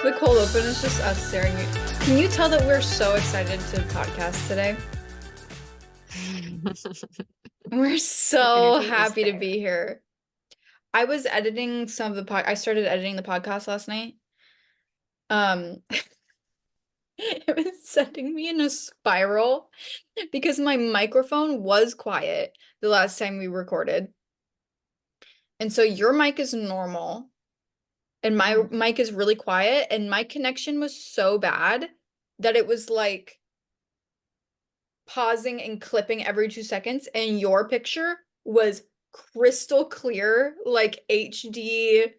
The cold open is just us staring at. Can you tell that we're so excited to podcast today? We're The so energy is happy to there. be here. I was editing some of the I started editing the podcast last night. Um, it was sending me in a spiral because my microphone was quiet the last time we recorded. And so your mic is normal and my Mhm. mic is really quiet, and my connection was so bad that it was like pausing and clipping every 2 seconds, and your picture was crystal clear, like HD.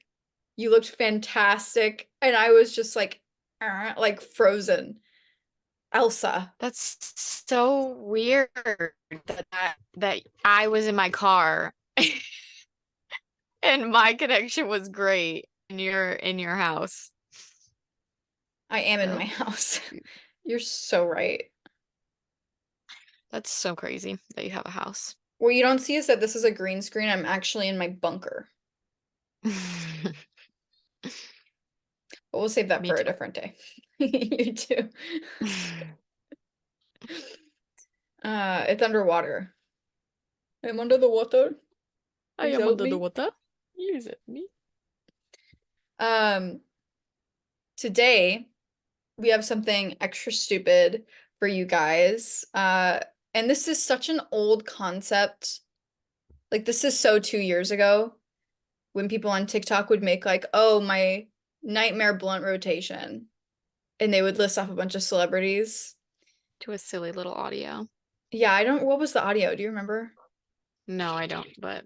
You looked fantastic, and I was just like frozen. Elsa. That's so weird that I was in my car and my connection was great and you're in your house. I am in my So house. You're so right. that's so crazy that you have a house. What you don't see is that this is a green screen. I'm actually in my bunker. But we'll save that Me for a too. different day. You too. It's underwater. I'm under the water. I Please am help under the me. water. Use it, me. Um, Today we have something extra stupid for you guys. And this is such an old concept. Like, this is so 2 years ago when people on TikTok would make like, oh, my nightmare blunt rotation. And they would list off a bunch of celebrities. To a silly little audio. Yeah, I don't, what was the audio? Do you remember? No, I don't, but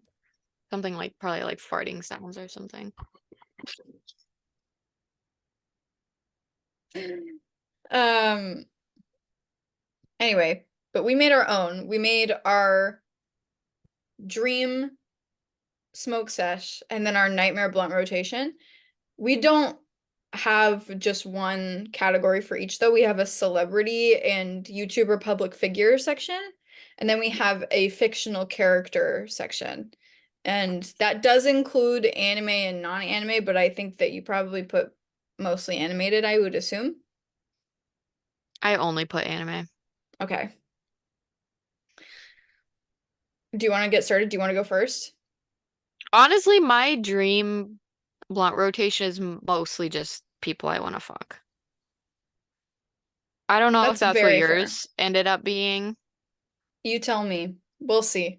something like probably like farting sounds or something. Um, anyway, but we made our own. We made our dream smoke sesh and then our nightmare blunt rotation. We don't have just one category for each, though. We have a celebrity and YouTuber public figure section, and then we have a fictional character section. And that does include anime and non-anime, but I think that you probably put mostly animated, I would assume. I only put anime. Okay. Do you want to get started? Do you want to go first? Honestly, my dream blunt rotation is mostly just people I want to fuck. I don't know if That's that's what very fair. yours ended up being. You tell me. We'll see.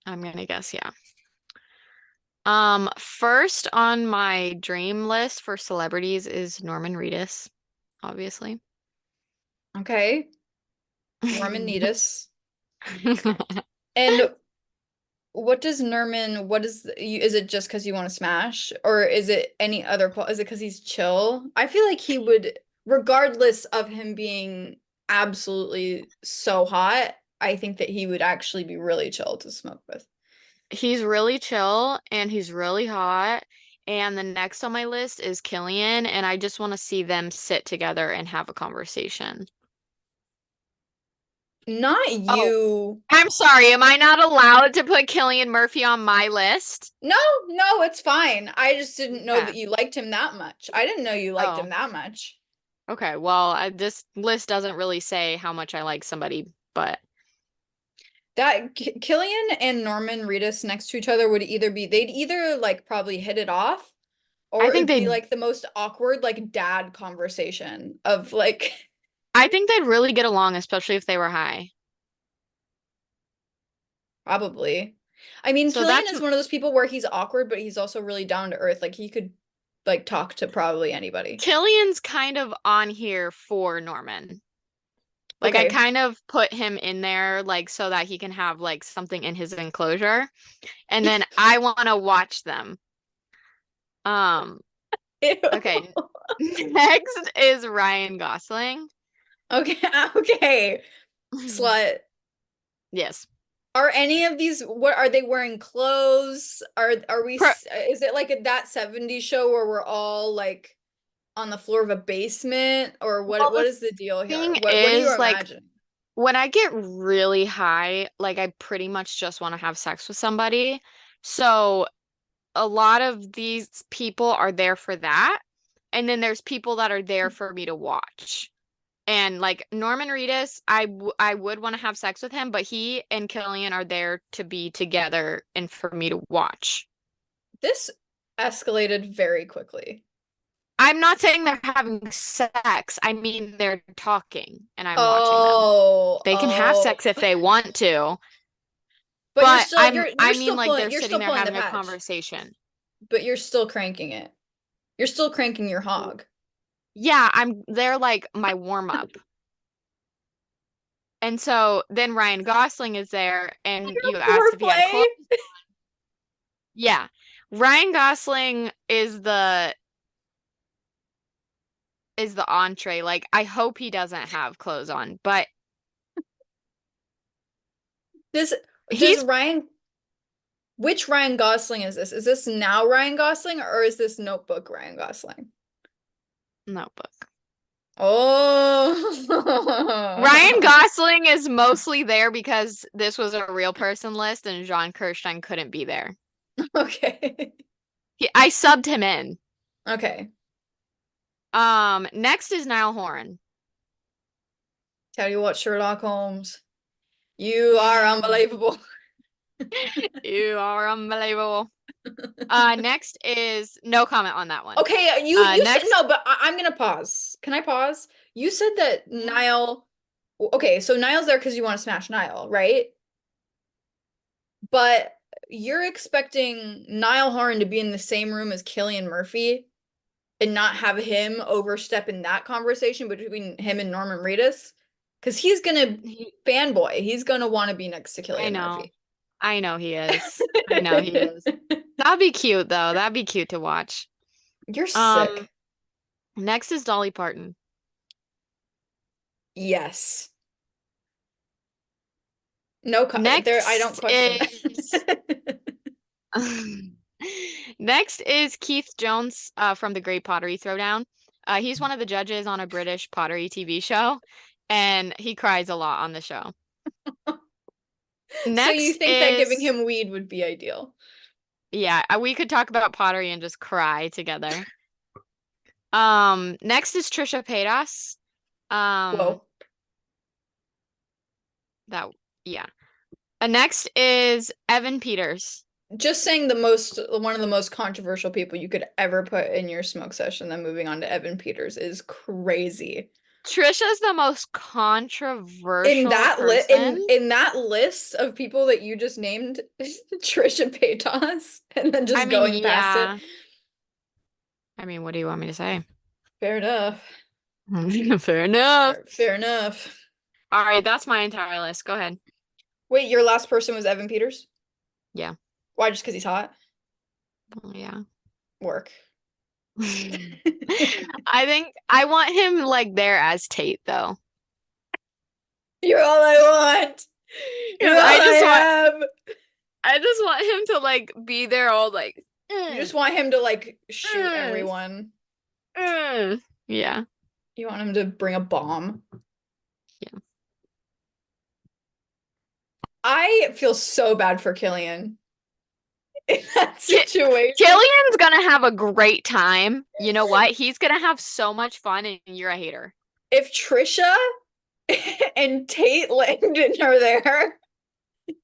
I'm gonna guess, yeah. First on my dream list for celebrities is Norman Reedus, obviously. Okay. Norman Needus. And what does Nerman, what is it just because you want to smash? Or is it any other is it because he's chill? I feel like he would, regardless of him being absolutely so hot, I think that he would actually be really chill to smoke with. He's really chill and he's really hot. And the next on my list is Killian, and I just want to see them sit together and have a conversation. Not Oh, you. I'm sorry. Am I not allowed to put Killian Murphy on my list? No, no, it's fine. I just didn't know Okay. that you liked him that much. I didn't know you liked him Oh, that much. okay. Well, this list doesn't really say how much I like somebody, but That Killian and Norman Reedus next to each other would either be, they'd either like probably hit it off, I or think it'd be they'd like the most awkward like dad conversation of like I think they'd really get along, especially if they were high. probably. I mean, So Killian that's is one of those people where he's awkward, but he's also really down to earth. Like he could like talk to probably anybody. Killian's kind of on here for Norman. Like I Okay. kind of put him in there like so that he can have like something in his enclosure, and then I want to watch them. Um, Ew. okay. Next is Ryan Gosling. Okay, okay. Slut. Yes. Are any of these, what are they wearing clothes? Are we Pro is it like a that 70s show where we're all like on the floor of a basement, or well, what the is the deal here? thing What do you is like imagine? when I get really high, like I pretty much just want to have sex with somebody. So a lot of these people are there for that. and then there's people that are there for me to watch. And like Norman Reedus, I would want to have sex with him, but he and Killian are there to be together and for me to watch. This escalated very quickly. I'm not saying they're having sex. I mean they're talking and I'm watching them. Oh, They can have oh. sex if they want to, But but you're I mean still like they're you're sitting still there pulling the having a patch. conversation. But you're still cranking it. You're still cranking your hog. Yeah, they're like my warm up. And so then Ryan Gosling is there and you asked if he had Foreplay? clothes. Yeah. Ryan Gosling is the entree. Like I hope he doesn't have clothes on, but Does he's Ryan which Ryan Gosling is this? Is this now Ryan Gosling or is this Notebook Ryan Gosling? Notebook. Ryan Oh. Gosling is mostly there because this was a real person list and Jean Kirstein couldn't be there. Okay. I subbed him in. Okay. Next is Niall Horan. Tell you what, Sherlock Holmes, you are unbelievable. You are unbelievable. Next is no comment on that one. Okay, you said Next, no, but I'm gonna pause. Can I pause? You said that Niall. Okay, so Niall's there because you want to smash Niall, right? But you're expecting Niall Horan to be in the same room as Cillian Murphy and not have him overstep in that conversation between him and Norman Reedus? Because he's gonna fanboy. He's gonna want to be next to I Cillian know. Murphy. I know he is. I know he is. That'd be cute though. That'd be cute to watch. You're Um, sick. next is Dolly Parton. Yes. No, there, I don't Next question is that. next is Keith Jones from the Great Pottery Throwdown. He's one of the judges on a British pottery TV show, and he cries a lot on the show. So you Next think that giving is, him weed would be ideal? yeah, we could talk about pottery and just cry together. Next is Trisha Paytas. Um, Whoa. that, yeah. Next is Evan Peters. Just saying one of the most controversial people you could ever put in your smoke session, then moving on to Evan Peters is crazy. Trisha's the most In controversial that person. in that list of people that you just named, Trisha Paytas, and then I just mean, going past it. yeah. I mean, what do you want me to say? Fair enough. Fair enough. Fair enough. All right, that's my entire list. Go ahead. Wait, your last person was Evan Peters? Yeah. Why? Just because he's hot? Yeah. Work. I think I want him like there as Tate though. You're all I want. You're Because all I have. I just want him to like be there all like You just want him to like shoot mm, everyone. Yeah. You want him to bring a bomb. Yeah. I feel so bad for Killian in that situation. Killian's gonna have a great time. You know what? He's gonna have so much fun and you're a hater. If Trisha and Tate Langdon are there,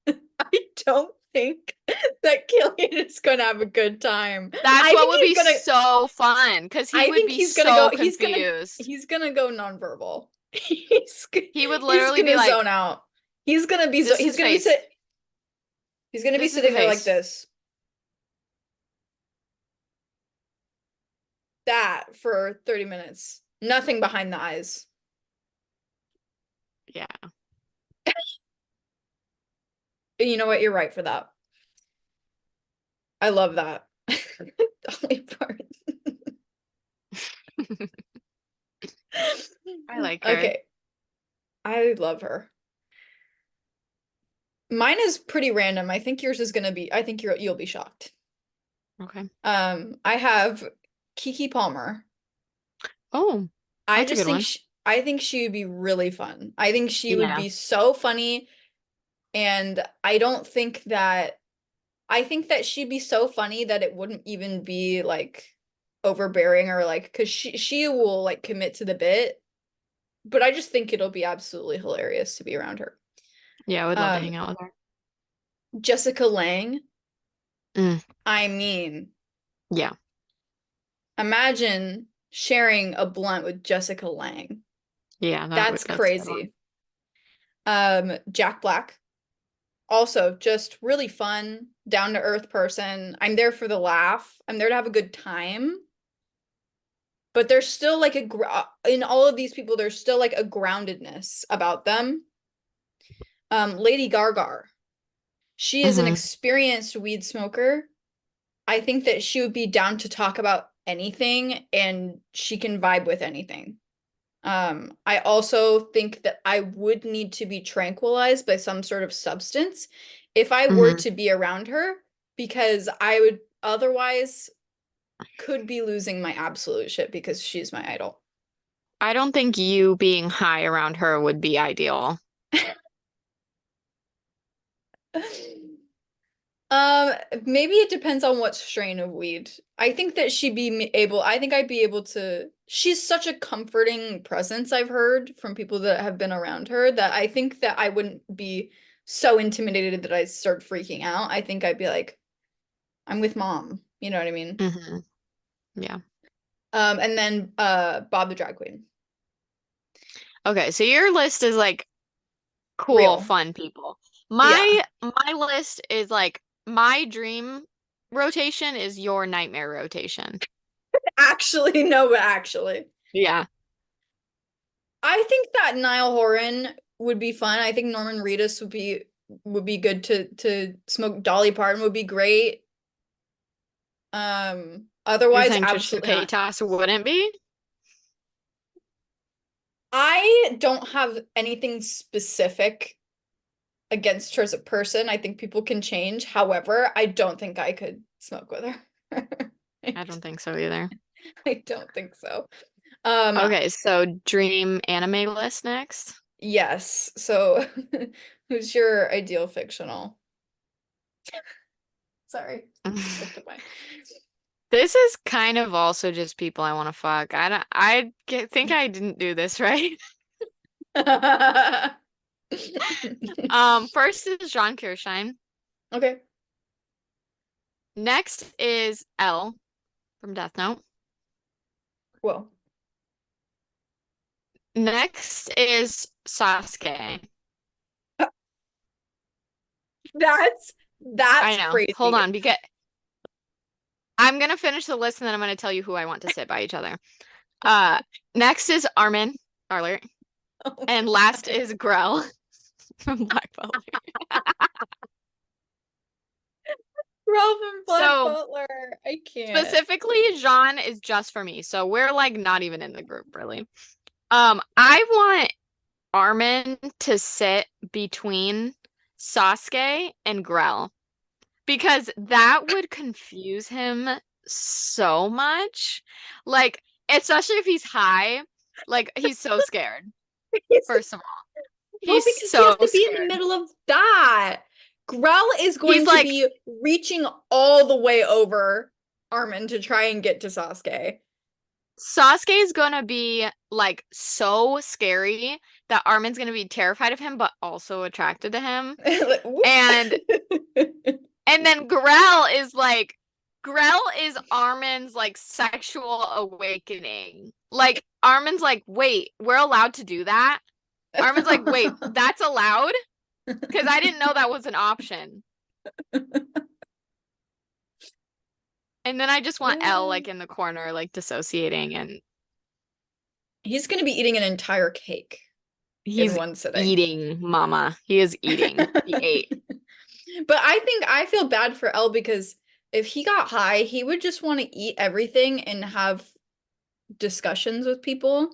I don't think that Killian is gonna have a good time. That's what would be gonna, so fun because he I would think be he's gonna so go. confused. He's gonna go nonverbal. He would He's literally be gonna like, zone out. He's gonna be "This is he's his gonna be face. he's gonna be This is his sitting there like face." this. That for 30 minutes. Nothing behind the eyes. Yeah. And you know what? You're right for that. I love that. Dolly Parton. I like her. Okay. I love her. Mine is pretty random. I think yours is gonna be, I think you'll be shocked. Okay. I have Kiki Palmer. Oh, I that's a just good think one. I think she would be really fun. I think she would Yeah. be so funny, and I think that she'd be so funny that it wouldn't even be like overbearing or like because she will like commit to the bit, but I just think it'll be absolutely hilarious to be around her. Yeah, I would love to Um, hang out with her. Jessica Lange, Mm, I mean, yeah, imagine sharing a blunt with Jessica Lange. yeah, that's a good one. Crazy. Jack Black, also just really fun, down to earth person. I'm there for the laugh. I'm there to have a good time. But there's still like in all of these people, there's still like a groundedness about them. Lady Gaga, she is an Hmm. experienced weed smoker. I think that she would be down to talk about anything and she can vibe with anything. I also think that I would need to be tranquilized by some sort of substance if I were Hmm. to be around her, because I would otherwise could be losing my absolute shit because she's my idol. I don't think you being high around her would be ideal. Um, Maybe it depends on what strain of weed. I think that I think I'd be able to, she's such a comforting presence, I've heard from people that have been around her, that I think that I wouldn't be so intimidated that I start freaking out. I think I'd be like, I'm with mom. You know what I mean? Hmm. Yeah. And then Bob the drag queen. Okay, so your list is like cool, Real. fun people. Yeah. My list is like my dream rotation is your nightmare rotation. Actually, no, but actually. Yeah. I think that Niall Horan would be fun. I think Norman Reedus would be good to smoke. Dolly Parton would be great. You're Otherwise, saying Trisha absolutely not. Paytas wouldn't be? I don't have anything specific against her as a person. I think people can change. However, I don't think I could smoke with her. I don't think so either. I don't think so. Um, Okay, so dream anime list next. yes. So, who's your ideal fictional? Sorry, slipped of mine. This is kind of also just people I want to fuck. Think I didn't do this right. First is John Kirstein. Okay, Next is L from Death Note. well, Next is Sasuke. that's I that's know. Hold crazy. on, because I'm gonna finish the list and then I'm gonna tell you who I want to sit by each other. Uh, Next is Armin, Arler, Oh and last God. is Grell from Black Butler. Ralph and Black So Butler. I can't. specifically, Jean is just for me. So we're like not even in the group really. I want Armin to sit between Sasuke and Grell because that would confuse him so much. Like, especially if he's high, like he's so scared, He's, first of all. well, He's because he has so to be in the scared. middle of that. Grell is He's going to like, be reaching all the way over Armin to try and get to Sasuke. Sasuke is gonna be like so scary that Armin's gonna be terrified of him, but also attracted to him. Like, And whoop. And then Grell is Armin's like sexual awakening. Like Armin's like, wait, we're allowed to do that? Armin's like, wait, that's allowed? Because I didn't know that was an option. And then I just want Elle like in the corner, like dissociating, and He's going to be eating an entire cake in he's one sitting. eating, mama. He is eating. He ate. But I think I feel bad for Elle because if he got high, he would just want to eat everything and have discussions with people.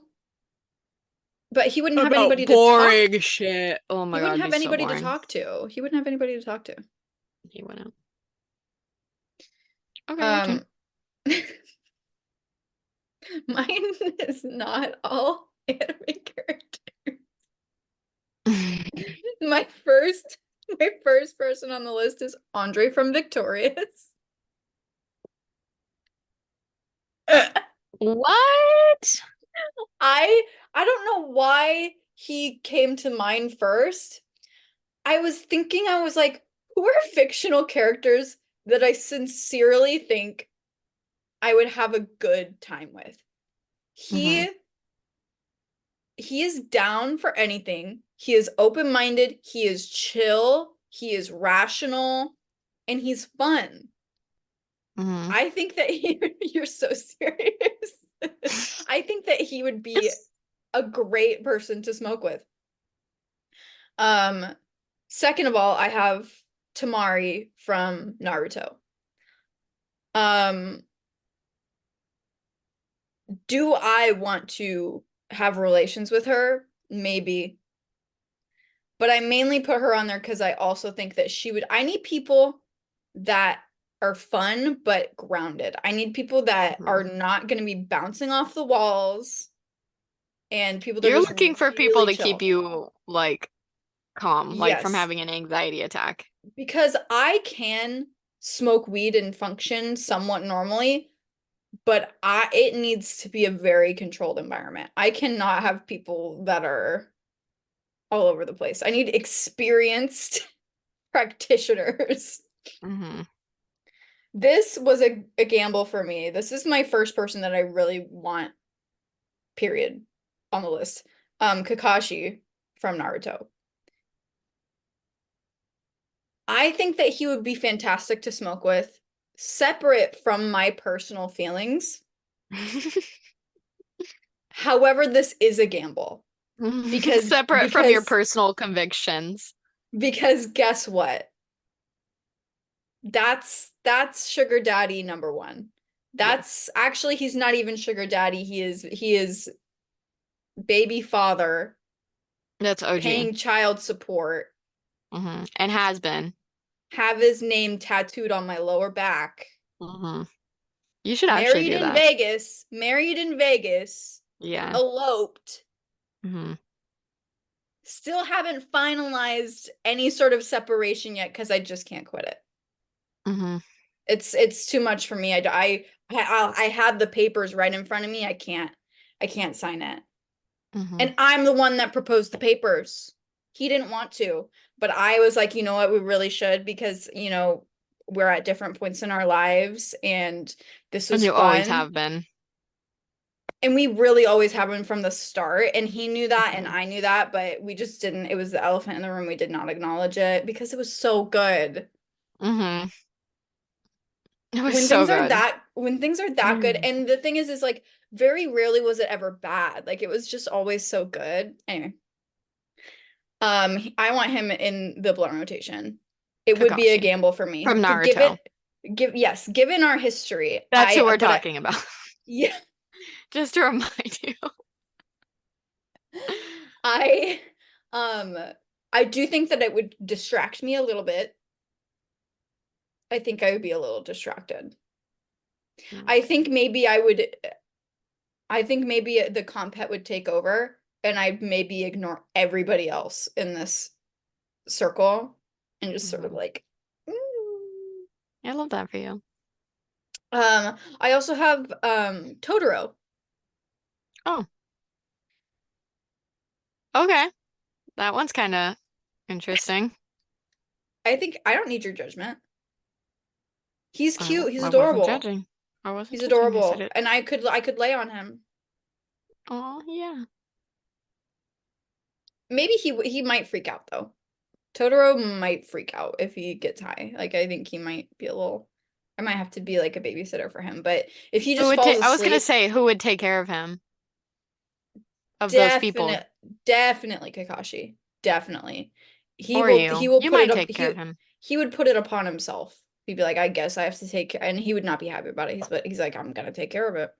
But he wouldn't have About anybody to talk. boring shit. Oh He my God, wouldn't it'd have be so anybody to boring. talk to. He wouldn't have anybody to talk to. He went out. Okay, your turn. Um, Mine is not all anime characters. My first my first person on the list is Andre from Victorious. What? I don't know why he came to mind first. I was thinking, I was like, who are fictional characters that I sincerely think I would have a good time with? Mm-hmm. He is down for anything. He is open-minded, he is chill, he is rational, and he's fun. Mm-hmm. I think that you're so serious. I think that he would be a great person to smoke with. Um, Second of all, I have Tamari from Naruto. Um, do I want to have relations with her? Maybe. But I mainly put her on there because I also think that I need people that are fun but grounded. I need people that are not going to be bouncing off the walls and people that are You're just looking for people really to keep chill. you like calm, like from Yes, having an anxiety attack. because I can smoke weed and function somewhat normally, but it needs to be a very controlled environment. I cannot have people that are all over the place. I need experienced practitioners. Mm-hmm. This was a gamble for me. This is my first person that I really want, period, on the list. Kakashi from Naruto. I think that he would be fantastic to smoke with, separate from my personal feelings. However, this is a gamble because Separate from your because personal convictions. because guess what? That's sugar daddy number one. Yes, That's actually he's not even sugar daddy. He is baby father that's OG. paying child support, Mm-hmm. And has been. have his name tattooed on my lower back. Mm-hmm. You should actually do that. Married in Vegas, Yeah. eloped, Mm-hmm. still haven't finalized any sort of separation yet because I just can't quit it. Mm-hmm. It's too much for me. I had the papers right in front of me. I can't sign it. Mm-hmm. And I'm the one that proposed the papers. He didn't want to, but I was like, you know what, we really should because, we're at different points in our lives and this And was you always fun. have been. And we really always have him from the start. And he knew that and Mm-hmm. I knew that, but we just didn't. It was the elephant in the room. We did not acknowledge it because it was so good. Mm-hmm. It was so good. When things are that good, and the thing is like very rarely was it ever bad. Like it was just always so good. Anyway. I want him in the blunt rotation. It would be a Kakashi gamble for me. from Naruto. Given our history, That's who we're talking about. yeah, Just to remind you. I, um, I do think that it would distract me a little bit. I think I would be a little distracted. I think maybe I think maybe the compet would take over and I'd maybe ignore everybody else in this circle and just sort of Mhm. like, mm. I love that for you. I also have Totoro. Oh, okay. That one's kind of interesting. I think I don't need your judgment. He's cute, he's I wasn't adorable. judging. I wasn't He's judging. I said adorable. it. And I could lay on him. Oh, yeah. Maybe he might freak out though. Totoro might freak out if he gets high. Like I think he might be a little I might have to be like a babysitter for him, but if he Who just would falls take? I was gonna asleep, say who would take care of him of those people, definite definitely Kakashi. Definitely. or He you. will You put it might up take care of him. he would put it upon himself. He'd be like, I guess I have to take care and he would not be happy about it. He's like, I'm gonna take care of it.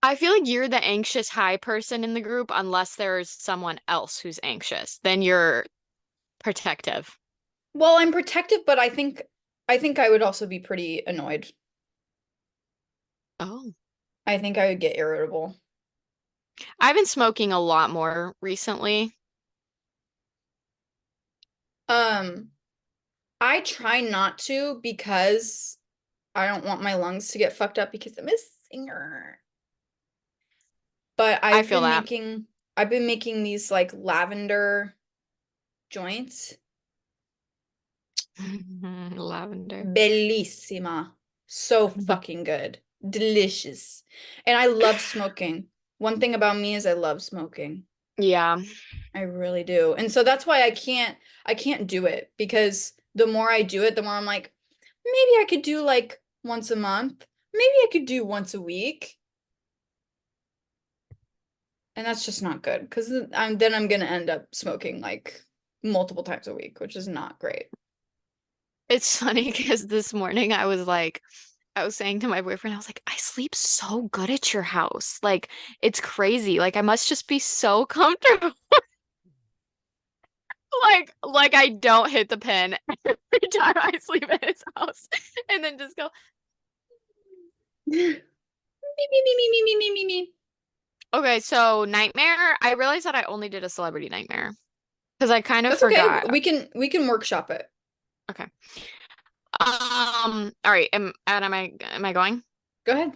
I feel like you're the anxious high person in the group unless there's someone else who's anxious. Then you're protective. Well, I'm protective, but I think I would also be pretty annoyed. Oh. I think I would get irritable. I've been smoking a lot more recently. Um, I try not to because I don't want my lungs to get fucked up because I'm a singer. But I feel that. I've been making these like lavender joints. Lavender. Bellissima. So fucking good. Delicious. And I love smoking. One thing about me is I love smoking. Yeah. I really do. And so that's why I can't do it because the more I do it, the more I'm like, maybe I could do like once a month. Maybe I could do once a week. And that's just not good because then I'm gonna end up smoking like multiple times a week, which is not great. It's funny because this morning I was saying to my boyfriend, I was like, I sleep so good at your house. Like, it's crazy. Like, I must just be so comfortable. Like I don't hit the pen every time I sleep at his house. And then just go, Me, me, me, me, me, me, me, me, me. okay, so nightmare. I realized that I only did a celebrity nightmare because I kind of That's okay. forgot. We can workshop it. Okay. All right. Am I going? Go ahead.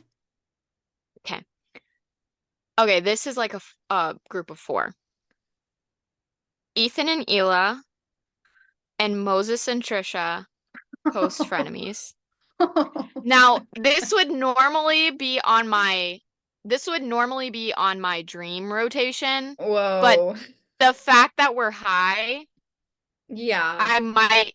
Okay. Okay, this is like a group of four. Ethan and Ela and Moses and Trisha post frenemies. Now, this would normally be on my dream rotation, but Whoa. the fact that we're high, Yeah, I might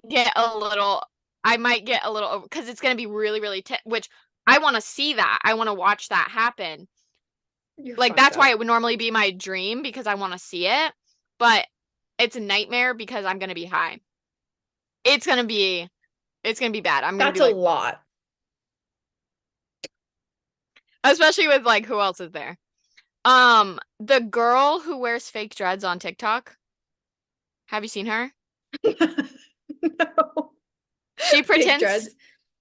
get a little I might get a little because it's going to be really really t which I want to see that. I want to watch that happen. you're Like fucked that's why up. it would normally be my dream because I want to see it, but it's a nightmare because I'm going to be high. It's going to be it's going to be bad. I'm going to That's be a like lot. especially with like who else is there? The girl who wears fake dreads on TikTok. Have you seen her? No. She Fake pretends dreads.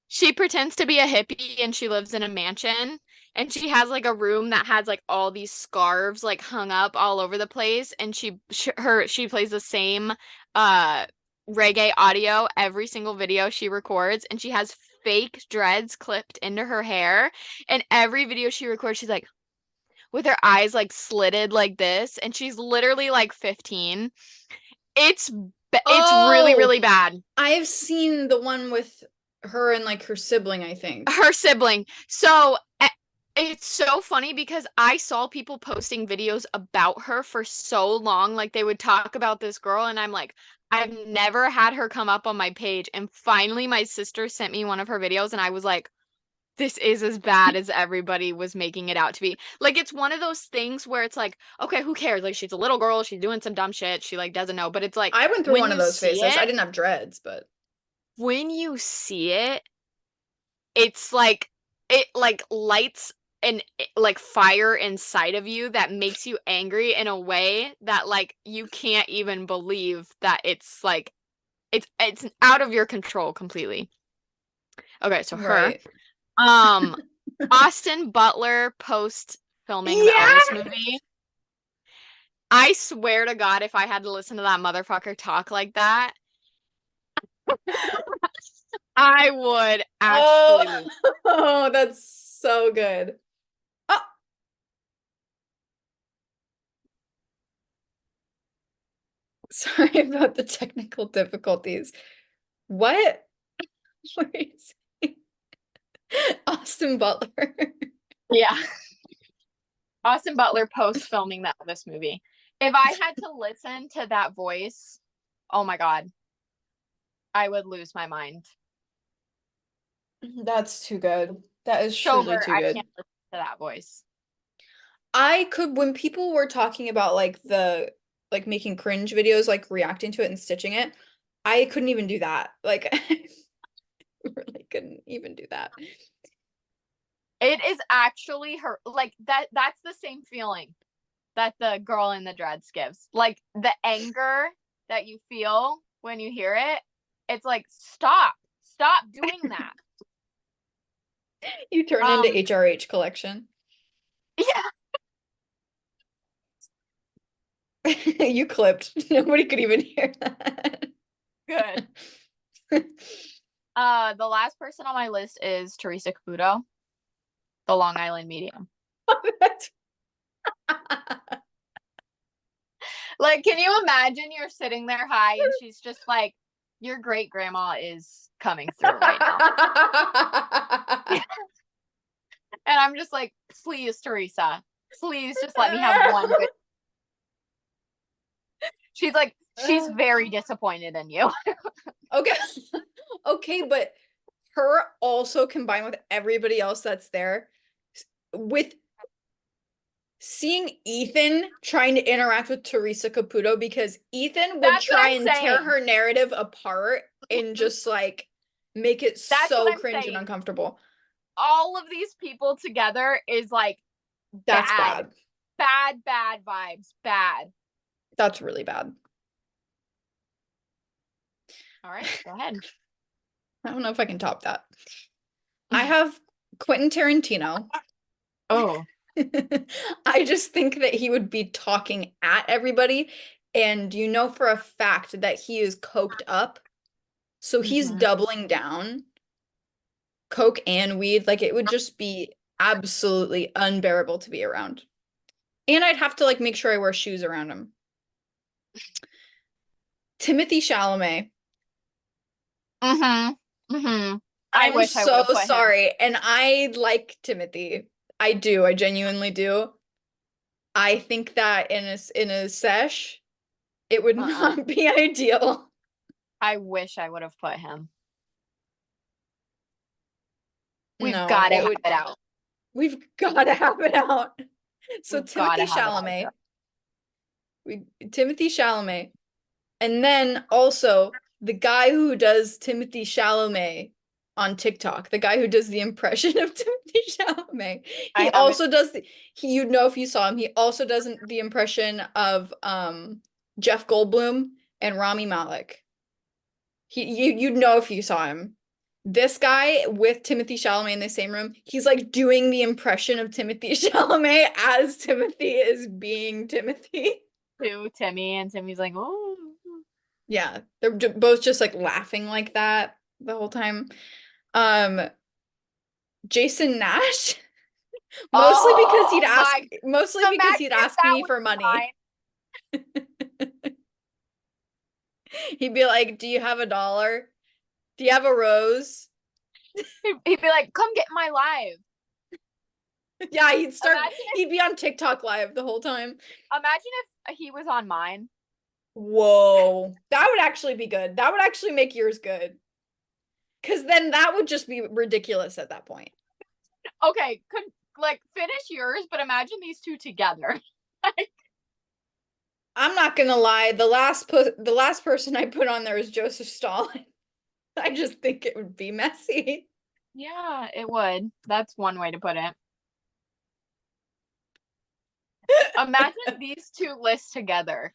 she pretends to be a hippie and she lives in a mansion and she has like a room that has like all these scarves like hung up all over the place and she plays the same uh reggae audio every single video she records and she has fake dreads clipped into her hair and every video she records she's like with her eyes like slitted like this and she's literally like 15. It's really Oh, really bad. I've seen the one with her and like her sibling, I think. Her sibling. So it's so funny because I saw people posting videos about her for so long. Like they would talk about this girl, and I'm like, I've never had her come up on my page. And finally, my sister sent me one of her videos, and I was like, this is as bad as everybody was making it out to be. Like it's one of those things where it's like, okay, who cares? Like she's a little girl, she's doing some dumb shit, she like doesn't know. But it's like I went through when one of you those see phases. I it, didn't have dreads, but when you see it, it's like it like lights and like fire inside of you that makes you angry in a way that like you can't even believe that it's like it's out of your control completely. Okay, so her right. um Austin Butler post filming the Yeah. Elvis movie. I swear to God, if I had to listen to that motherfucker talk like that, I would actually Oh, lose. oh, that's so good. Oh, sorry about the technical difficulties. What? What are you saying? Austin Butler. Yeah. Austin Butler post filming that this movie. If I had to listen to that voice, oh my God, I would lose my mind. That's too good. That is truly Sober, too I good. can't listen to that voice. I could, when people were talking about like like making cringe videos, like reacting to it and stitching it, I couldn't even do that. Like, I really couldn't even do that. It is actually her like that's the same feeling that the girl in the dreads gives. Like the anger that you feel when you hear it, it's like stop doing that. You turned into Um HRH collection. yeah, You clipped. Nobody could even hear that. good. The last person on my list is Teresa Caputo, the Long Island medium. Like, can you imagine you're sitting there high and she's just like, your great grandma is coming through right now. And I'm just like, please, Teresa, please just let me have one good. She's like, she's very disappointed in you. Okay. Okay, but her also combined with everybody else that's there, with seeing Ethan trying to interact with Teresa Caputo, because Ethan would That's what try I'm and tear saying. her narrative apart and just like make it That's what so I'm cringe and saying. uncomfortable. All of these people together is like That's bad, bad. bad vibes, bad. That's really bad. All right, go ahead. I don't know if I can top that. I have Quentin Tarantino. Oh. I just think that he would be talking at everybody, and you know for a fact that he is coked up. So he's Mhm. doubling down, coke and weed. Like it would just be absolutely unbearable to be around. And I'd have to like make sure I wear shoes around him. Timothy Chalamet. Mhm. Mhm. I I'm wish I would so have put him. sorry. And I like Timothy. I do. I genuinely do. I think that in a sesh, it would Uh-uh. not be ideal. I wish I would have put him. We've No, got to it have would it out. we've got to have it out. So We've got to Timothy have it out here. Chalamet, we Timothy Chalamet, and then also the guy who does Timothy Chalamet on TikTok, the guy who does the impression of Timothy Chalamet. He I haven't. also does you'd know if you saw him. He also does the impression of Jeff Goldblum and Rami Malek. You'd know if you saw him. This guy with Timothy Chalamet in the same room, he's like doing the impression of Timothy Chalamet as Timothy is being Timothy. To Timmy, and Timmy's like, oh. Yeah, they're both just like laughing like that the whole time. Um, Jason Nash, Oh my. mostly because Imagine he'd if ask that me was for money. He'd be like, "Do you have $1? Do you have a rose?" mine. He'd be like, come get my live. Yeah, Imagine he'd be on TikTok live the whole time. imagine if he was on mine. Whoa, that would actually be good. That would actually make yours good. Because then that would just be ridiculous at that point. Okay, could like finish yours, but imagine these two together. I'm not gonna lie, the last person I put on there is Joseph Stalin. I just think it would be messy. Yeah, it would. That's one way to put it. Imagine these two lists together.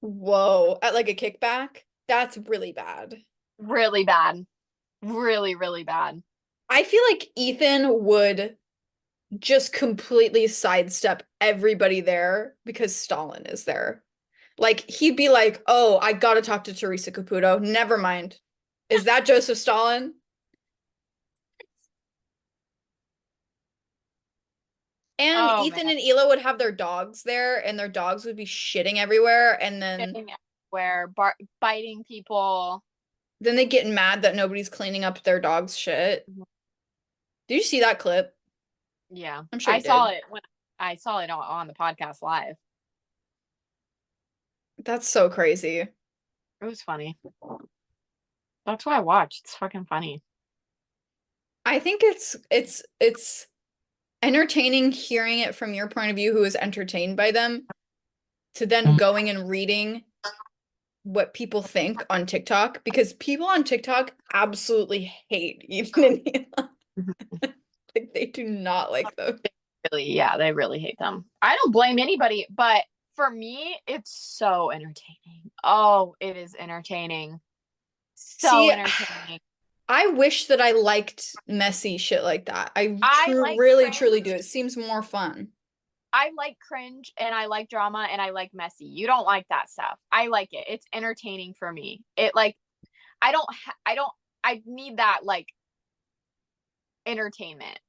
Whoa, at like a kickback? That's really bad. Really bad. Really, really bad. I feel like Ethan would just completely sidestep everybody there because Stalin is there. Like he'd be like, "Oh, I gotta talk to Teresa Caputo. Never mind. Is that Joseph Stalin?" And Oh Ethan man. and Hila would have their dogs there, and their dogs would be shitting everywhere, and Shitting everywhere, biting people. then they get mad that nobody's cleaning up their dog's shit. Did you see that clip? Yeah. I'm sure I you saw did. it when I saw it on the podcast live. That's so crazy. It was funny. That's what I watched. It's fucking funny. I think it's entertaining hearing it from your point of view, who is entertained by them, to then going and reading what people think on TikTok, because people on TikTok absolutely hate Ethan and Hila. Like they do not like them. Really, yeah, they really hate them. I don't blame anybody, but for me, it's so entertaining. Oh, it is entertaining. So See, entertaining. I wish that I liked messy shit like that. I I like really truly do. cringe. It seems more fun. I like cringe and I like drama and I like messy. You don't like that stuff. I like it. It's entertaining for me. It like I don't I need that like entertainment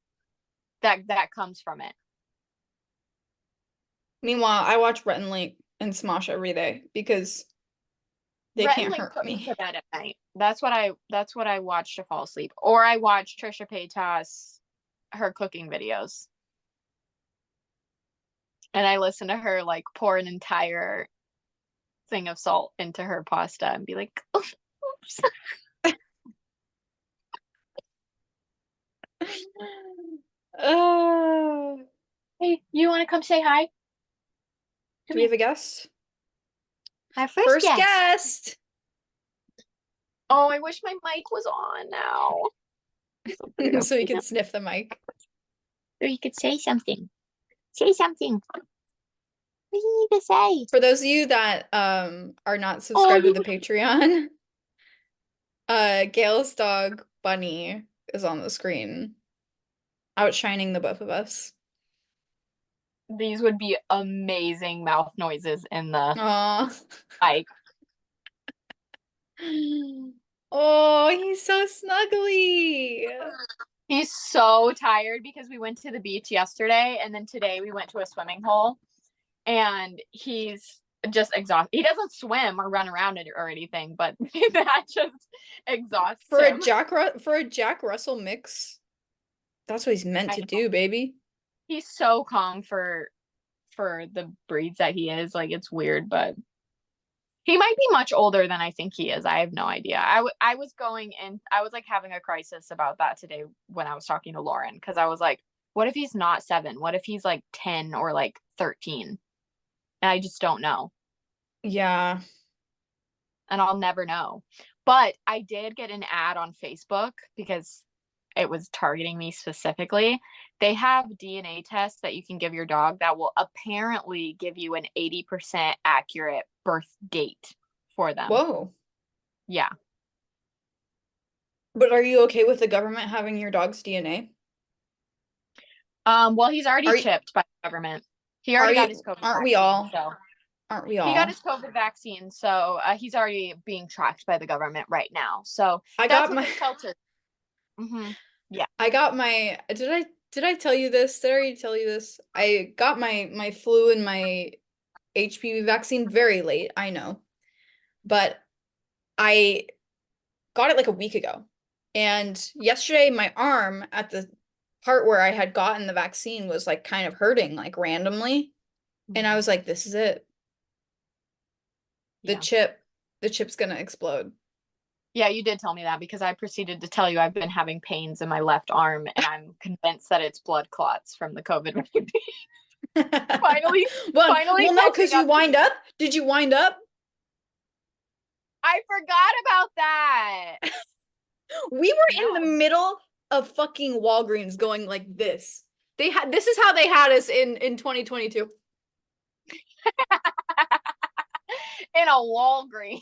that comes from it. Meanwhile, I watch Rhett and Link and Smosh every day because they Rhett and can't Link hurt put me me. to bed at night. That's what I watch to fall asleep. Or I watch Trisha Paytas her cooking videos. And I listen to her like pour an entire thing of salt into her pasta and be like, oops. Uh, Hey, you want to come say hi? do we have a guest? Our first First guest. guest. Oh, I wish my mic was on now. So you can sniff the mic. So you could say something. Say something. What do you need to say? For those of you that are not Oh, subscribed to you the Patreon, Gayle's dog Bunny is on the screen, outshining the both of us. these would be amazing mouth noises in the Aw. mic. Oh, he's so snuggly. He's so tired because we went to the beach yesterday and then today we went to a swimming hole and he's just exhausted. He doesn't swim or run around it or anything, but that just exhausts For him. a Jack Russell mix, that's what he's meant to do, baby. He's so calm for the breeds that he is. Like it's weird, but he might be much older than I think he is. I have no idea. I was going and I was like having a crisis about that today when I was talking to Lauren because I was like, what if he's not 7? What if he's like 10 or like 13? And I just don't know. Yeah. And I'll never know. But I did get an ad on Facebook because it was targeting me specifically. They have DNA tests that you can give your dog that will apparently give you an 80% accurate birth date for them. Whoa. Yeah. But are you okay with the government having your dog's DNA? Well, he's already Are you, chipped by the government. He are already got you, his COVID aren't we vaccine, all? so Aren't we he got all? his COVID vaccine, so he's already being tracked by the government right now. So I that's got what my they sheltered. Yeah. I got my did I tell you this? Did I already tell you this? I got my flu and my HPV vaccine very late, I know. But I got it like a week ago. And yesterday my arm at the part where I had gotten the vaccine was like kind of hurting like randomly. And I was like, this is it. The Yeah. chip, the chip's gonna explode. Yeah, you did tell me that because I proceeded to tell you I've been having pains in my left arm and I'm convinced that it's blood clots from the COVID vaccine. finally, Well, finally no, catching because you up to wind me. up. Did you wind up? I forgot about that. We were in the No. middle of fucking Walgreens going like this. This is how they had us in 2022. In a Walgreens.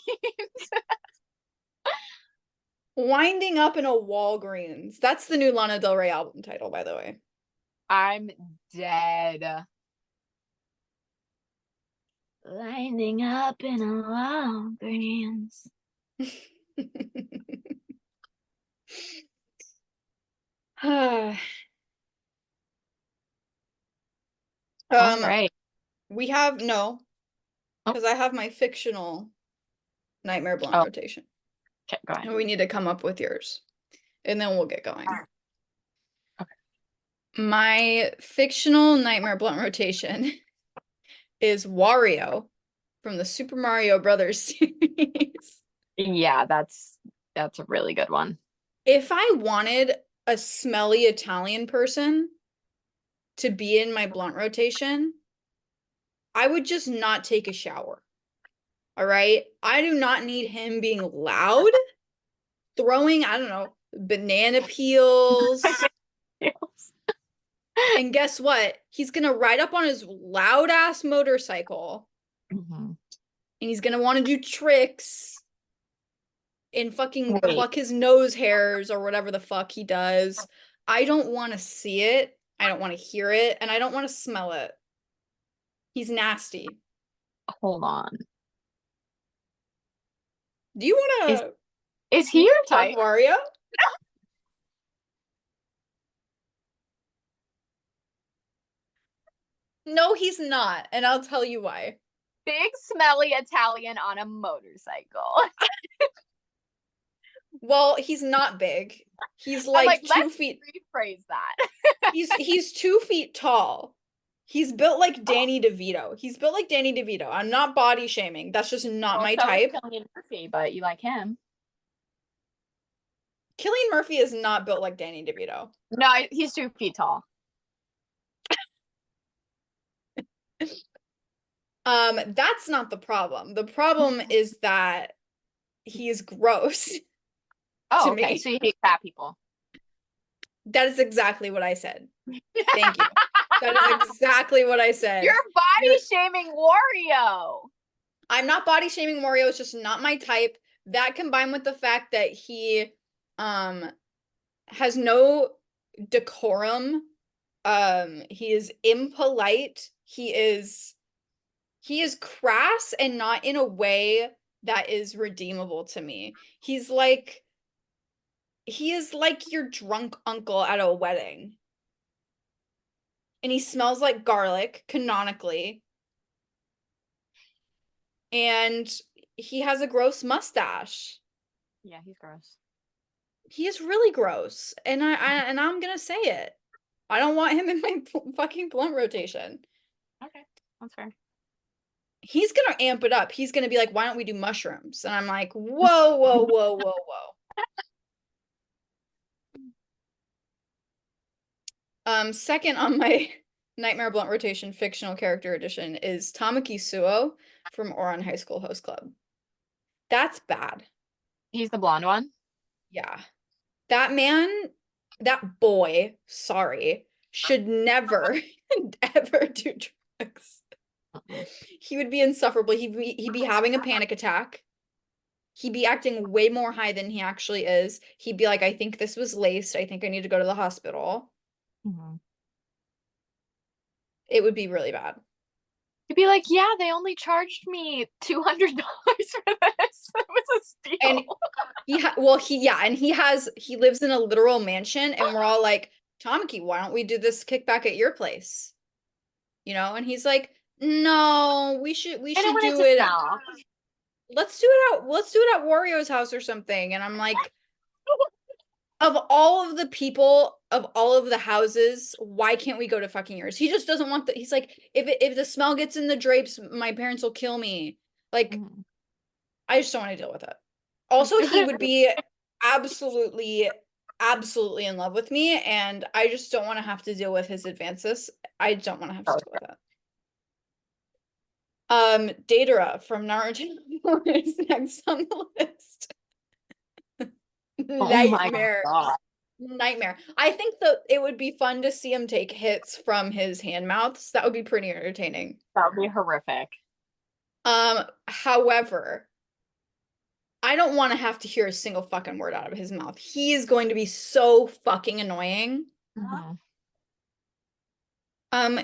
Winding up in a Walgreens. That's the new Lana Del Rey album title, by the way. I'm dead. Winding up in a Walgreens. All right. We have no, Oh, because I have my fictional Nightmare Blunt oh, rotation. okay, go ahead. And we need to come up with yours. And then we'll get going. Okay. My fictional Nightmare Blunt rotation is Wario from the Super Mario Brothers series. Yeah, that's a really good one. If I wanted a smelly Italian person to be in my blunt rotation, I would just not take a shower. All right? I do not need him being loud, throwing, I don't know, banana peels. And guess what? He's gonna ride up on his loud ass motorcycle and he's gonna want to do tricks and fucking pluck his nose hairs or whatever the fuck he does. I don't want to see it. I don't want to hear it. And I don't want to smell it. He's nasty. Hold on. Do you want to? Is he your type? Wario? No, he's not, and I'll tell you why. Big, smelly Italian on a motorcycle. Well, he's not big. He's I'm like, like two let's feet. rephrase that. He's 2 feet tall. He's built like Danny DeVito. He's built like Danny DeVito. I'm not body shaming. That's just not Well, my so is type. Cillian Murphy, but you like him. Cillian Murphy is not built like Danny DeVito. No, he's 2 feet tall. That's not the problem. The problem is that he is gross Oh, to okay. me. So you hate fat people. That is exactly what I said. Thank you. That is exactly what I said. You're body shaming Wario. I'm not body shaming Wario. It's just not my type. That combined with the fact that he has no decorum. He is impolite. He is crass and not in a way that is redeemable to me. He is like your drunk uncle at a wedding. And he smells like garlic, canonically. And he has a gross mustache. Yeah, he's gross. He is really gross. And I'm gonna say it. I don't want him in my fucking blunt rotation. Okay, that's fair. He's gonna amp it up. He's gonna be like, why don't we do mushrooms? And I'm like, whoa, whoa, whoa, whoa, whoa. Second on my Nightmare Blunt Rotation fictional character edition is Tamaki Suo from Ouran High School Host Club. That's bad. He's the blonde one. Yeah. That man, that boy, sorry, should never, ever do drugs. He would be insufferable. He'd be having a panic attack. He'd be acting way more high than he actually is. He'd be like, I think this was laced. I think I need to go to the hospital. Mm-hmm. It would be really bad. He'd be like, yeah, they only charged me $200 for this. It was a steal. And he lives in a literal mansion, and we're all like, Tamaki, why don't we do this kickback at your place? You know, and he's like, no, we should do it. Let's do it at Wario's house or something. And I'm like, of all of the people of all of the houses, why can't we go to fucking yours? He just doesn't want he's like, if the smell gets in the drapes, my parents will kill me. Like, I just don't want to deal with it. Also, he would be absolutely in love with me, and I just don't want to have to deal with his advances. I don't want to have to deal with it. Datara from Naruto is next on the list. Nightmare. Nightmare. I think that it would be fun to see him take hits from his hand mouths. That would be pretty entertaining. That would be horrific. However, I don't want to have to hear a single fucking word out of his mouth. He is going to be so fucking annoying.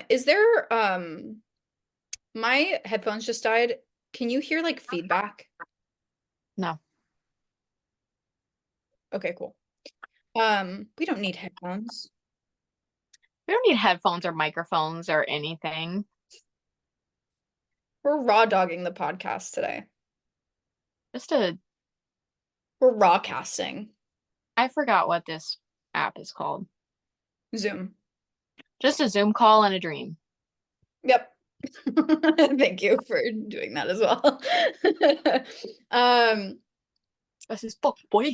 Is there my headphones just died. Can you hear like feedback? No. Okay, cool. We don't need headphones. We don't need headphones or microphones or anything. We're raw dogging the podcast today. We're raw casting. I forgot what this app is called. Zoom. Just a Zoom call and a dream. Yep. Thank you for doing that as well. This is book, boy.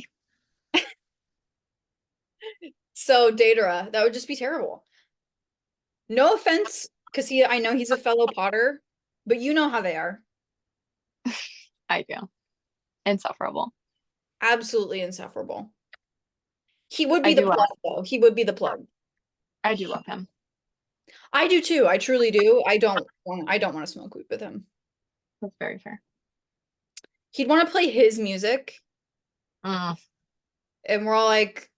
So Datara, that would just be terrible. No offense, because I know he's a fellow Potter, but you know how they are. I do. Insufferable. Absolutely insufferable. He would be the plug, though. He would be the plug. I do love him. I do too. I truly do. I don't want to smoke weed with him. That's very fair. He'd want to play his music. And we're all like,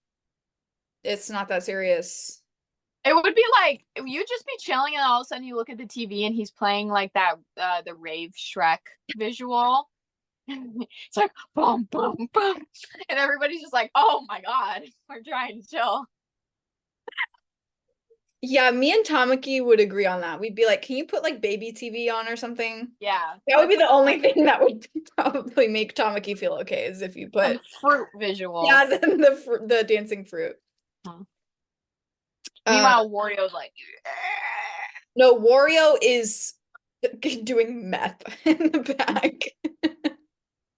it's not that serious. It would be like, you'd just be chilling and all of a sudden you look at the TV and he's playing like that, the rave Shrek visual. It's like, boom, boom, boom. And everybody's just like, oh my God, we're trying to chill. Yeah, me and Tamaki would agree on that. We'd be like, can you put like baby TV on or something? Yeah. That would be let's the only thing that would probably make Tamaki feel okay, is if you some put fruit visuals. yeah, the dancing fruit. Mhm. Uh, Meanwhile, Wario's like, no, Wario is doing meth in the back.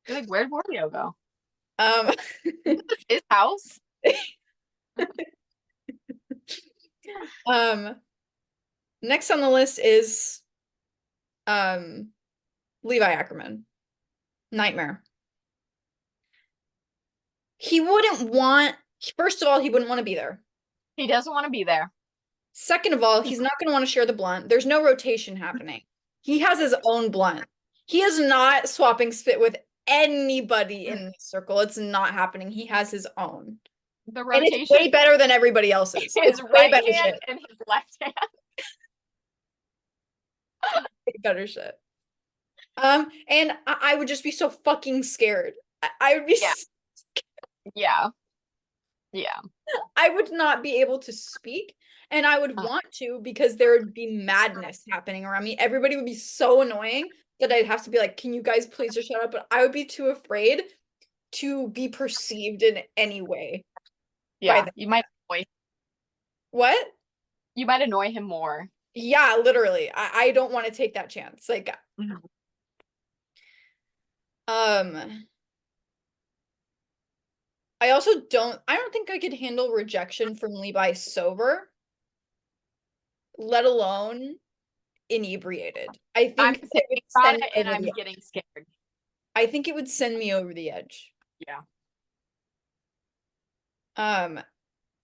you're like, where'd Wario go? Um, Is this his house? um, next on the list is Levi Ackerman, Nightmare. He wouldn't want, first of all, he wouldn't want to be there. He doesn't want to be there. Second of all, he's not going to want to share the blunt. There's no rotation happening. He has his own blunt. He is not swapping spit with anybody in this circle. It's not happening. He has his own. The And rotation it's way better than everybody else's. his It's way right better hand shit. and his left hand. Way better shit. And I would just be so fucking scared. I would be Yeah. Yeah. Yeah. I would not be able to speak, and I would want to, because there would be madness happening around me. Everybody would be so annoying that I'd have to be like, can you guys please just shut up? But I would be too afraid to be perceived in any way. Yeah. them. You might annoy What? you might annoy him more. Yeah, literally. I don't want to take that chance. Like, I don't think I could handle rejection from Levi sober, let alone inebriated. I I'm think it thinking would about send it me and over I'm the getting scared. I think it would send me over the edge. Yeah.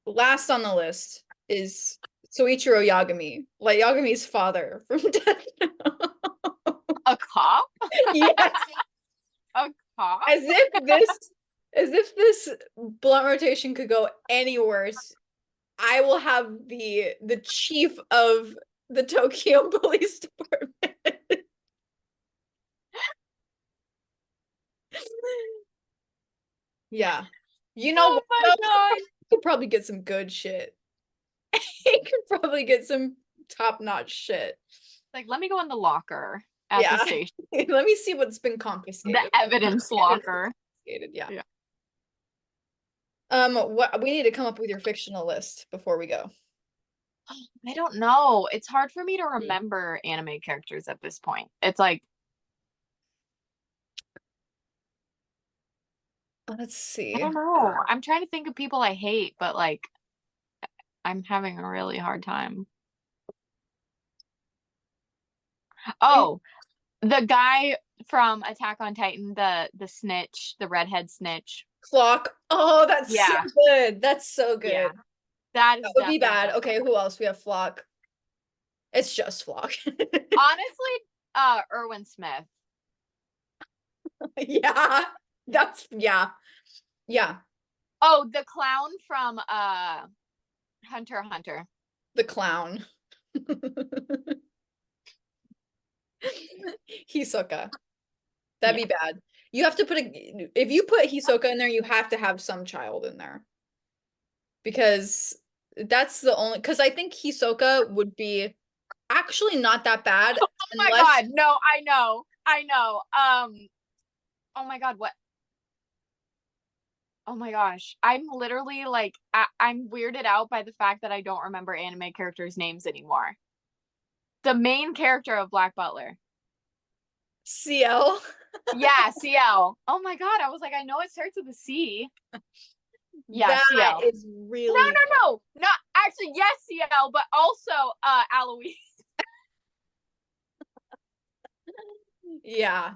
Last on the list is Soichiro Yagami, like Yagami's father from Death Note. A cop? Yes, A cop? as if this blunt rotation could go any worse. I will have the chief of the Tokyo Police Department. Yeah. You know Oh what, my though? god. He could probably get some good shit. He could probably get some top-notch shit. Like, let me go in the locker at Yeah. the station. Let me see what's been confiscated. The evidence locker. Yeah. Yeah. What we need to come up with your fictional list before we go. I don't know. It's hard for me to remember anime characters at this point. It's like, Let's I see. don't know. I'm trying to think of people I hate, but like, I'm having a really hard time. Oh, the guy from Attack on Titan, the snitch, the redhead snitch. Clock. Oh, that's so Yeah. good. That's so good. Yeah. That is That would be bad. definitely- Okay, who else? We have Flock. It's just Flock. Honestly, Erwin Smith. Yeah. Yeah. Yeah. Oh, the clown from Hunter x Hunter. The clown. Hisoka. That'd be bad. You have to put if you put Hisoka in there, you have to have some child in there. Because that's the only, because I think Hisoka would be actually not that bad. Oh my god, no, I know. Oh my god, what? Oh my gosh. I'm literally like, I'm weirded out by the fact that I don't remember anime characters' names anymore. The main character of Black Butler. CL. Yeah, CL. Oh my god, I was like, I know it starts with a C. Yeah, that CL. is really No. Not actually, yes, CL, but also Alois. Yeah.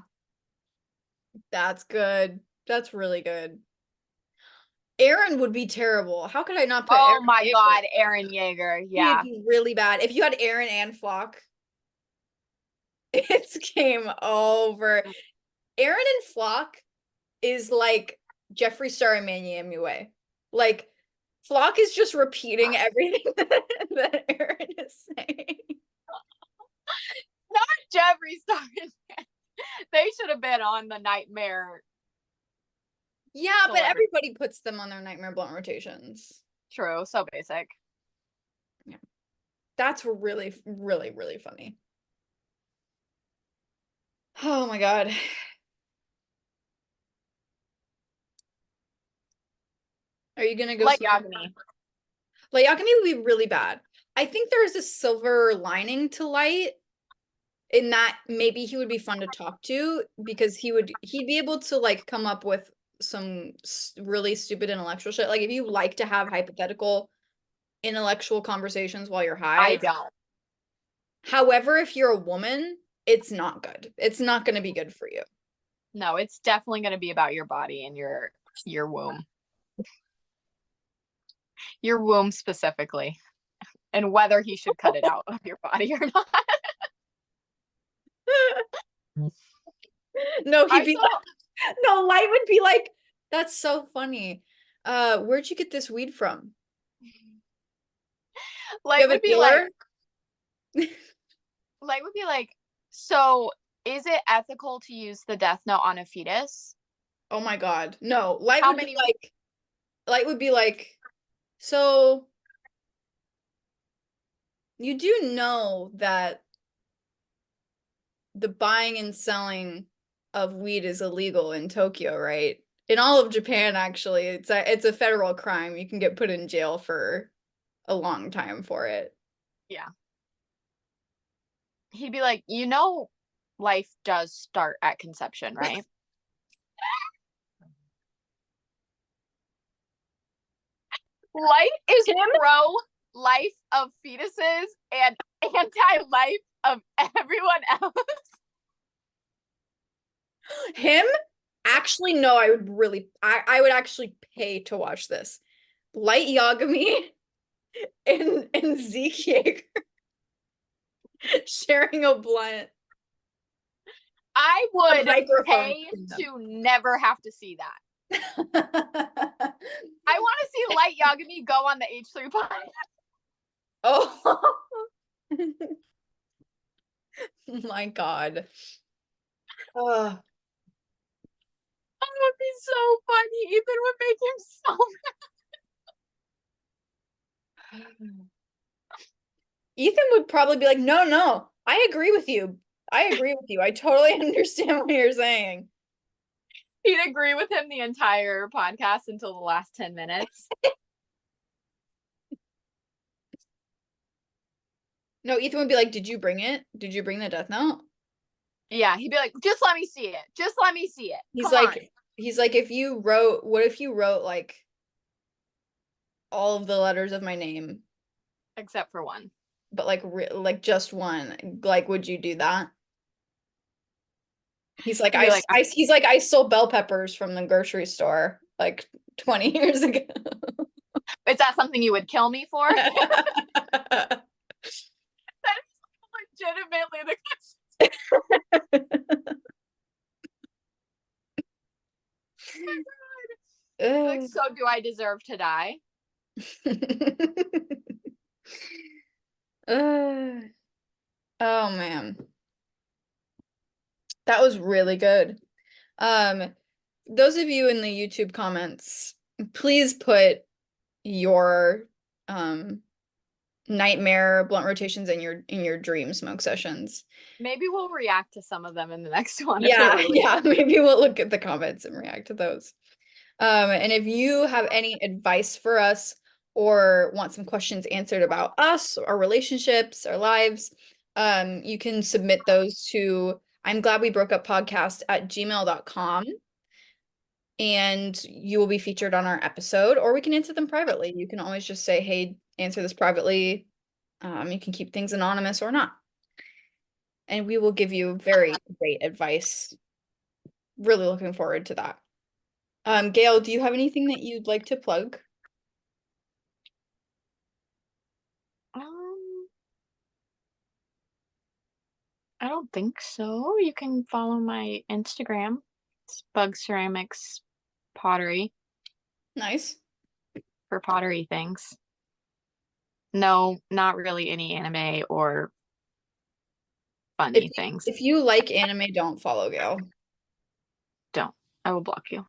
That's good. That's really good. Aaron would be terrible. How could I not put Oh Aaron my Yeager? god, Aaron Yeager. Yeah. He'd be really bad. If you had Aaron and Flock, it's game over. Aaron and Flock is like Jeffree Star and Manny MUA. Like, Flock is just repeating everything that Aaron is saying. Not Jeffree Star. They should have been on the Nightmare. Yeah, but Celebrity. everybody puts them on their Nightmare Blunt rotations. True, so basic. Yeah. That's really, really, really funny. Oh my God. Are you gonna go Like see Yagami. Light Yagami would be really bad. I think there's a silver lining to Light in that maybe he would be fun to talk to because he'd be able to like come up with some really stupid intellectual shit. Like if you like to have hypothetical intellectual conversations while you're high. I don't. However, if you're a woman, it's not good. It's not going to be good for you. No, it's definitely going to be about your body and your womb. Your womb specifically. And whether he should cut it out of your body or not. No, he'd I be saw, like, no, Light would be like, that's so funny. Where'd you get this weed from? Light would be like, dealer? Light would be like, so is it ethical to use the death note on a fetus? Oh my God. No, Light How would many- be like, Light would be like, so you do know that the buying and selling of weed is illegal in Tokyo, right? In all of Japan, actually, it's a federal crime. You can get put in jail for a long time for it. Yeah. He'd be like, you know, life does start at conception, right? Light is pro life of fetuses and anti life of everyone else. Him? Actually, no, I would actually pay to watch this. Light Yagami and Zeke Yeager sharing a blunt. I would microphone pay between them. to never have to see that. I want to see Light Yagami go on the H3 podcast. Oh my God. That would be so funny. Ethan would make him so Ethan would probably be like, no, I agree with you. I agree with you. I totally understand what you're saying. He'd agree with him the entire podcast until the last 10 minutes. No, Ethan would be like, did you bring it? Did you bring the death note? Yeah, he'd be like, just let me see it. Just let me see it. He's Come like, on. he's like, what if you wrote like all of the letters of my name, Except for one. but like just one? Like, would you do that? He's like, He'd be like, he's like, I stole bell peppers from the grocery store like 20 years ago. is that something you would kill me for? That's legitimately the question. Like, so do I deserve to die? Oh man. That was really good. Those of you in the YouTube comments, please put your nightmare blunt rotations in your dream smoke sessions. Maybe we'll react to some of them in the next one. Yeah, yeah, maybe we'll look at the comments and react to those. And if you have any advice for us or want some questions answered about us, our relationships, our lives, you can submit those to I'm glad we broke up podcast at gmail.com. And you will be featured on our episode, or we can answer them privately. You can always just say, hey, answer this privately. You can keep things anonymous or not. And we will give you very great advice. Really looking forward to that. Gayle, do you have anything that you'd like to plug? I don't think so. You can follow my Instagram. It's Bug Ceramics Pottery Nice. for pottery things. No, not really any anime or funny things. If you like anime, don't follow Gayle. Don't. I will block you.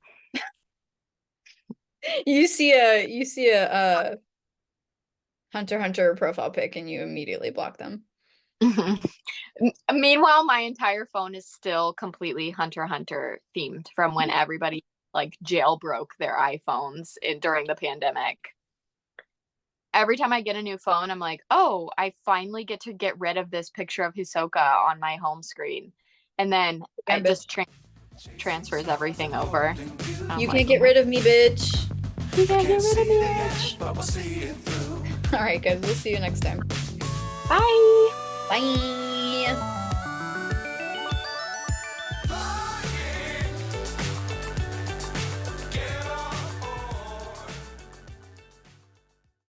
You see a Hunter x Hunter profile pic and you immediately block them. Meanwhile, my entire phone is still completely Hunter x Hunter themed from when everybody like jailbroke their iPhones during the pandemic. Every time I get a new phone, I'm like, oh, I finally get to get rid of this picture of Hisoka on my home screen. And then Yeah, it just transfers everything over. You can't get rid of me, bitch. You can't get rid of me, bitch. All right, guys, we'll see you next time. Bye. Bye.